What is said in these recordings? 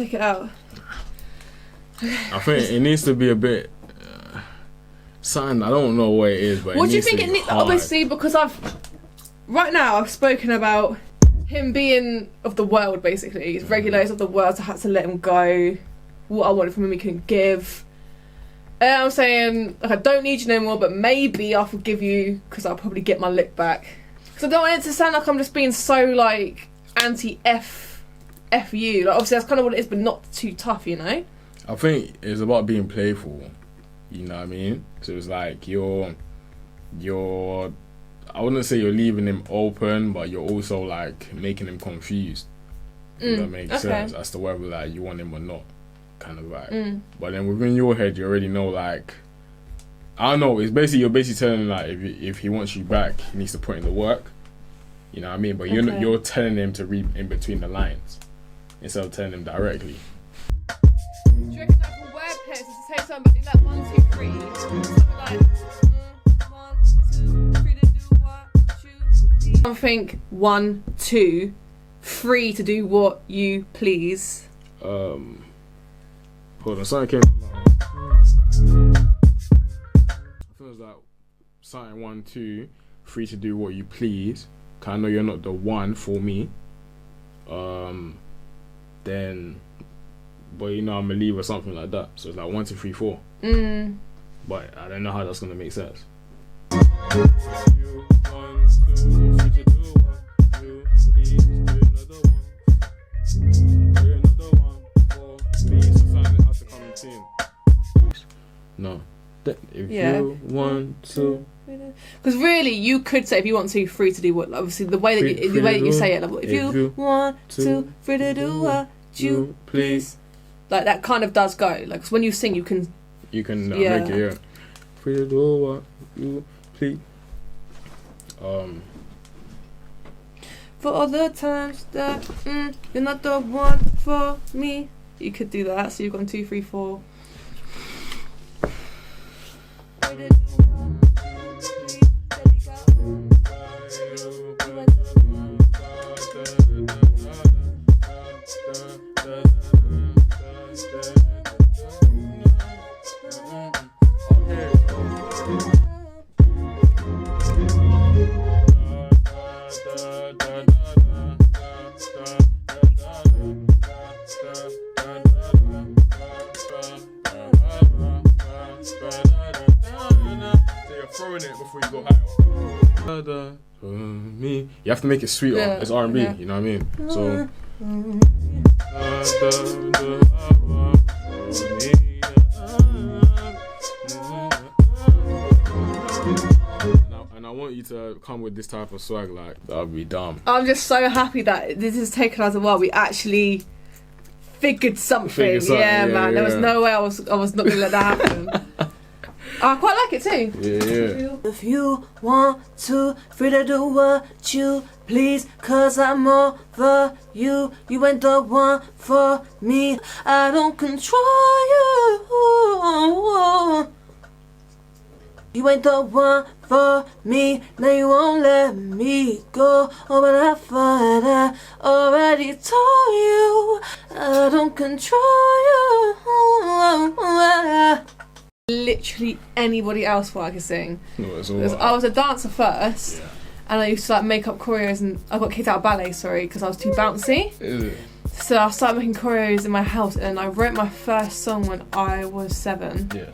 pick it out. I think it needs to be a bit something. I don't know what it is, but what do you think it needs? Obviously, because right now I've spoken about him being of the world. Basically, he's regulators of the world, so I had to let him go. What I wanted from him, he couldn't give. And I'm saying, like, I don't need you no more, but maybe I'll forgive you because I'll probably get my lick back. Because I don't want it to sound like I'm just being so like anti-F you. Like, obviously that's kind of what it is, but not too tough, you know. I think it's about being playful. You know what I mean? So it's like you're. I wouldn't say you're leaving him open, but you're also like making him confused. Does that make sense? As to whether like you want him or not, kind of like. But then within your head, you already know like. I don't know. It's basically you're telling him like if he wants you back, he needs to put in the work. You know what I mean? But you're telling him to read in between the lines instead of telling him directly. Do you reckon like a word pair to say something like 1, 2, 3, something like 1, 2, 3 to do what you please. Something 1, 2, 3 to do what you please. Hold on, something came to mind. I feel like something 1, 2, 3 to do what you please. Cause I know you're not the one for me. Then. But you know I'm gonna leave or something like that. So it's like 1, 2, 3, 4. But I don't know how that's gonna make sense. No. If you want to. Because really, you could say if you want to, free to do what. Obviously, the way that you say it, like, if you want to, free to do what you please. Like that kind of does go. Like 'cause when you sing, you can make it, free to do what you please. For all the times that you're not the one for me, you could do that. So you've gone 2, 3, 4. You have to make it sweeter. It's RnB, you know what I mean? So. And I want you to come with this type of swag, like that would be dumb. I'm just so happy that this has taken us a while. We actually figured something. Yeah, man. There was no way I was not gonna let that happen. I quite like it too. Yeah. If you want to, free to do what you please, 'cause I'm over you. You ain't the one for me. I don't control you. You ain't the one for me. Now you won't let me go. Oh, but I thought I already told you I don't control you. Literally anybody else what I could sing. I was a dancer first, and I used to like make up choreos, and I got kicked out of ballet, because I was too bouncy. So I started making choreos in my house, and I wrote my first song when I was 7. Yeah.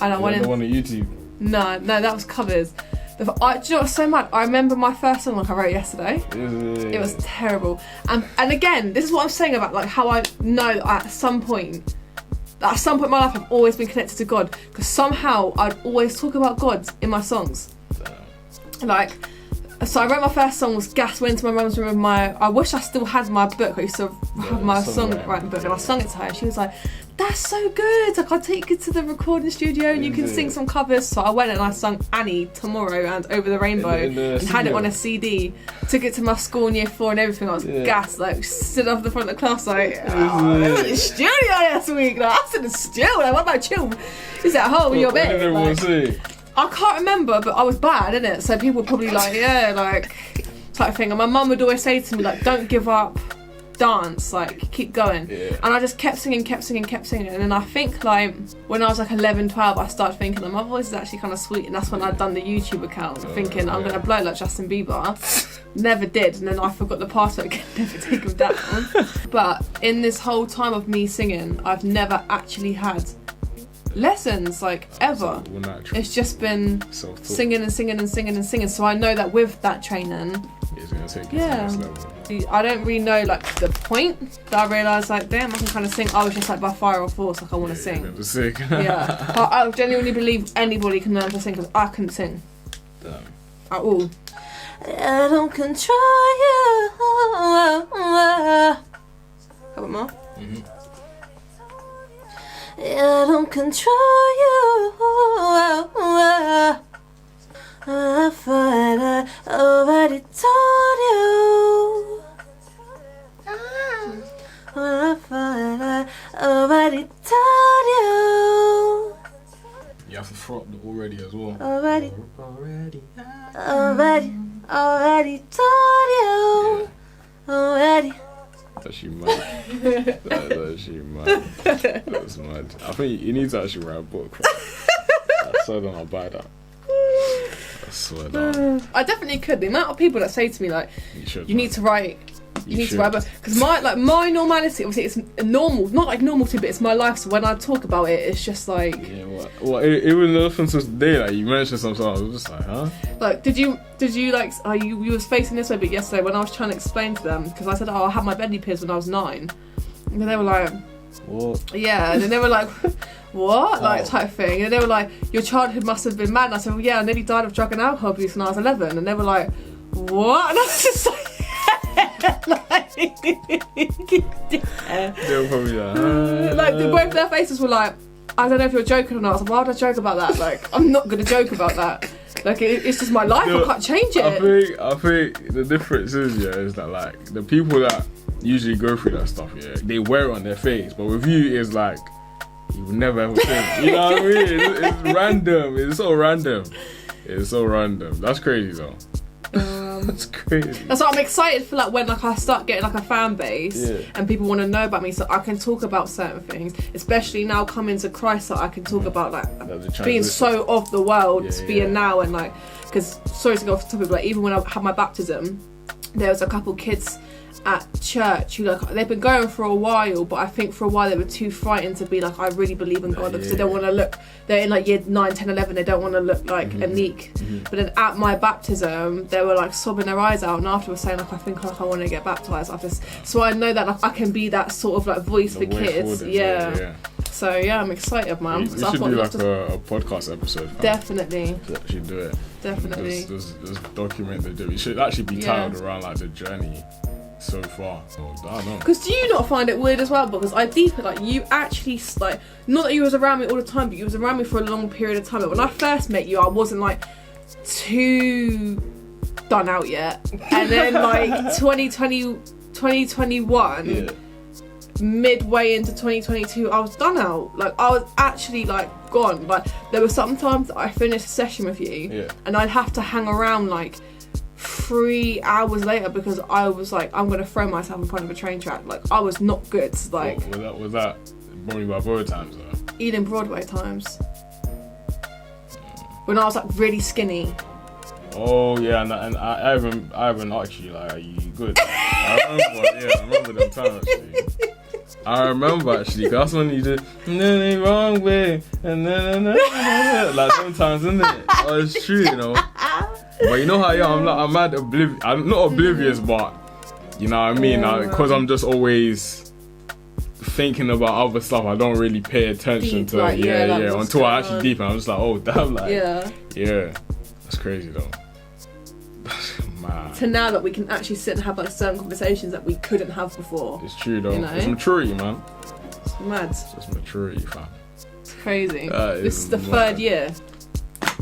And I went in. The one on YouTube. No, that was covers. Do you know what's so mad? I remember my first song like I wrote yesterday. It was terrible. And again, this is what I'm saying about like how I know that at some point in my life I've always been connected to God, because somehow I'd always talk about God in my songs. Like, so I wrote my first song was Gas, went into my mum's room with I wish I still had my book. I used to have my songwriting book, and I sung it to her, and she was like, that's so good, like I'll take you to the recording studio and you can sing some covers. So I went and I sung Annie, Tomorrow and Over the Rainbow and had it on a CD, took it to my school in year 4 and everything. I was gassed, like stood off the front of the class like, I was in the studio this week, like I was in the studio, like what about you? Is at home in your bed? Like, I can't remember, but I was bad, innit? So people were probably like, yeah, like type of thing. And my mum would always say to me like, don't give up, dance, like keep going. Yeah. And I just kept singing, and then I think like when I was like 11, 12, I started thinking that my voice is actually kind of sweet, and that's when I'd done the YouTube account, thinking I'm gonna blow like Justin Bieber. Never did, and then I forgot the password again, never take him down. But in this whole time of me singing, I've never actually had lessons, like ever. It's just been singing and singing and singing and singing. So I know that with that training, it's gonna take you to the next level. I don't really know like the point that I realised like, damn, I can kind of sing. I was just like by fire or force, like I want to sing. Yeah, but I genuinely believe anybody can learn to sing, because I couldn't sing. Damn. At all. I don't control you. How about more? I don't control you. I thought I already told you. I thought I already told you. You have to throw the already as well. Already told you. Yeah. Already. That's actually mad. That's actually mad. That's mad. I think you need to actually write a book. I swear that I'll buy that. I swear that. I definitely could. The amount of people that say to me like, you need to write. You need to write a book. Because my normality, obviously it's normal, not like normality, but it's my life. So when I talk about it, it's just like. Yeah, well, even up until today, like you mentioned some songs, I was just like, huh? Like, did you like? You was facing this way, but yesterday when I was trying to explain to them, because I said, I had my belly pierced when I was 9, and then they were like, what? Yeah, and then they were like, what? Like type thing, and they were like, your childhood must have been mad. And I said, well, yeah, I nearly died of drug and alcohol abuse when I was 11, and they were like, what? And I was just like. Like, They'll probably like both their faces were like, I don't know if you're joking or not. I was like, why would I joke about that? Like, I'm not gonna joke about that. Like, it's just my life. I can't change it. I think the difference is that like the people that usually go through that stuff, they wear it on their face, but with you, it's like you would never ever think. You know what I mean? It's random. It's so random. It's so random. That's crazy though. That's crazy. That's why I'm excited for like when like I start getting like a fan base and people want to know about me, so I can talk about certain things. Especially now coming to Christ, that I can talk about like being so of the world to being now, and like, because sorry to go off the topic, but like, even when I had my baptism, there was a couple kids at church who like they've been going for a while, but I think for a while they were too frightened to be like, I really believe in God, because they don't want to look, they're in like year 9, 10, 11, they don't want to look like unique. But then at my baptism they were like sobbing their eyes out, and afterwards saying like, I think like I want to get baptized after this. So I know that like I can be that sort of like voice for kids. So yeah, I'm excited, man. We should do like a podcast episode. Definitely. To actually do it. Definitely. Just document the journey. It should actually be titled around like the journey so far. So, I don't know. Because do you not find it weird as well? Because I deep it, like you actually like, not that you was around me all the time, but you was around me for a long period of time. But when I first met you, I wasn't like too done out yet. And then like 2021, midway into 2022, I was done out. Like I was actually like gone. Like there were some times that I finished a session with you and I'd have to hang around like 3 hours later, because I was like, I'm gonna throw myself in front of a train track. Like I was not good. Like was that Bonnie Barbour times though? Ealing Broadway times. When I was like really skinny. Oh yeah, and I haven't actually like, are you good? I remember them times actually. I remember actually, because that's when you did the wrong way and like sometimes, isn't it? Oh, it's true, you know. But you know how I'm not oblivious, but you know what I mean, because I'm just always thinking about other stuff. I don't really pay attention deep, to like, until I actually deep, and I'm just like, oh damn, like that's crazy though. Man. To now that we can actually sit and have like certain conversations that we couldn't have before. It's true though. You know? It's maturity, man. It's mad. It's just maturity, fam. It's crazy. This is the third year.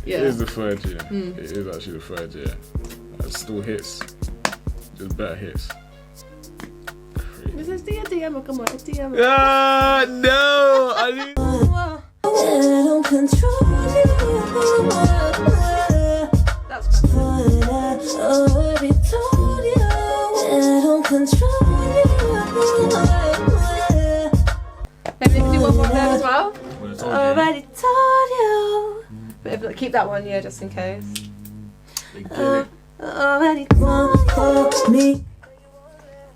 Yeah. It is the third year. It is actually the third year. It still hits. Just better hits. This is DM. Come on, it's DM. No! I don't control you. That's already told you. I don't control you. Keep that one, yeah, just in case. They get it. Already me.